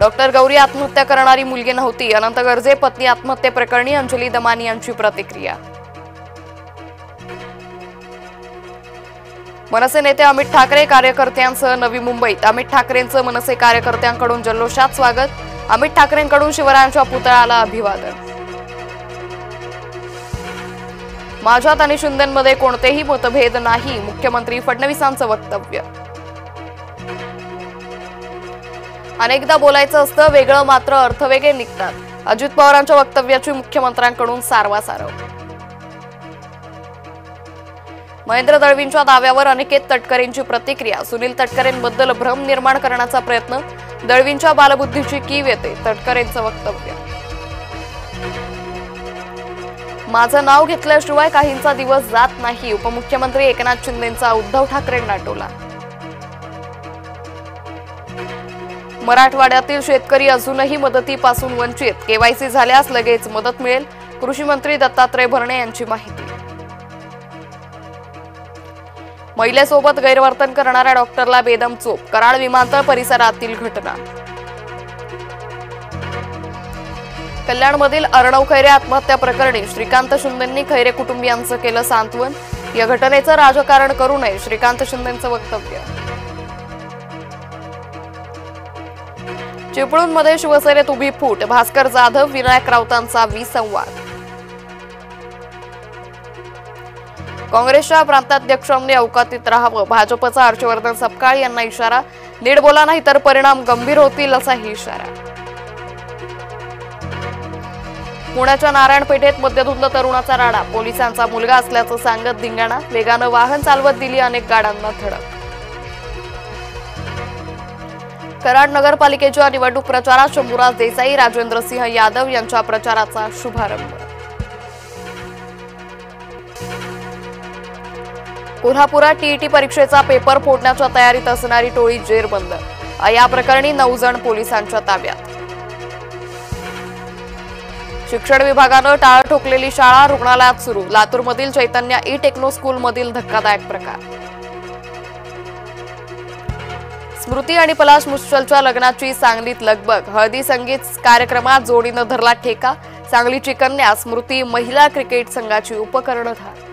Doctor Gauri आत्महत्या करणारी मुलगी नव्हती. अनंत गर्जे पत्नी आत्महत्येप्रकरणी अंजली दमानी यांची प्रतिक्रिया. मनसे नेते अमित ठाकरे कार्यकर्त्यांसह नवी मुंबईत. अमित ठाकरेंचं मनसे कार्यकर्त्यांकडून जल्लोषात स्वागत. अमित ठाकरेंकडून शिवरायांच्या पुतळ्याला अभिवादन. माझ्यात आणि शिंदेंमध्ये कोणतेही मतभेद नाही, मुख्यमंत्री फडणवीसांचं वक्तव्य. अनेकदा बोलायचं असतं वेगळं, मात्र अर्थ वेगळे निघतात. अजित पवारांच्या वक्तव्याची मुख्यमंत्र्यांकडून सारवासारव. महेंद्र दळवींच्या दाव्यावर अनिकेत तटकरेंची प्रतिक्रिया. सुनील तटकरेंबद्दल भ्रम निर्माण करण्याचा प्रयत्न, दळवींच्या बालबुद्धीची कीव येते, तटकरेंचं वक्तव्य. माझं नाव घेतल्याशिवाय काहींचा दिवस जात नाही, उपमुख्यमंत्री एकनाथ शिंदेंचा उद्धव ठाकरेंना टोला. मराठवाड्यातील शेतकरी अजूनही मदतीपासून वंचित, केवायसी झाल्यास लगेच मदत मिळेल, कृषी मंत्री दत्तात्रय भरणे यांची माहिती. महिलेसोबत गैरवर्तन करणाऱ्या डॉक्टरला बेदम चोप, कराड विमानतळ परिसरातील घटना. कल्याणमधील अर्णव खैरे आत्महत्या प्रकरणी श्रीकांत शिंदेंनी खैरे कुटुंबियांचं केलं सांत्वन. या घटनेचं राजकारण करू नये, श्रीकांत शिंदेंचं वक्तव्य. चिपळूणमध्ये शिवसेनेत उभी फूट, भास्कर जाधव विनायक राऊतांचा विसंवाद. काँग्रेसच्या प्रांताध्यक्षांनी अवकातीत राहावं, भाजपचा हर्षवर्धन सपकाळ यांना इशारा. नीट बोला नाही तर परिणाम गंभीर होतील असाही इशारा. पुण्याच्या नारायण पेठेत मद्यधुंद तरुणाचा राडा, पोलिसांचा मुलगा असल्याचं सांगत धिंगाणा, वेगानं वाहन चालवत दिली अनेक गाड्यांना धडक. कराड नगरपालिकेच्या निवडणूक प्रचारात शंभूराज देसाई, राजेंद्रसिंह यादव यांच्या प्रचाराचा शुभारंभ. कोल्हापुरात टीईटी परीक्षेचा पेपर फोडण्याच्या तयारीत असणारी टोळी जेरबंद, या प्रकरणी 9 जण पोलिसांच्या ताब्यात. शिक्षण विभागानं टाळ ठोकलेली शाळा रुग्णालयात सुरू, लातूरमधील चैतन्य ई टेक्नो स्कूलमधील धक्कादायक प्रकार. स्मृती आणि पलाश मुश्चलच्या लग्नाची सांगलीत लगबग, हळदी संगीत कार्यक्रमात जोडीनं धरला ठेका. सांगलीची कन्या स्मृती महिला क्रिकेट संघाची उपकर्णधार.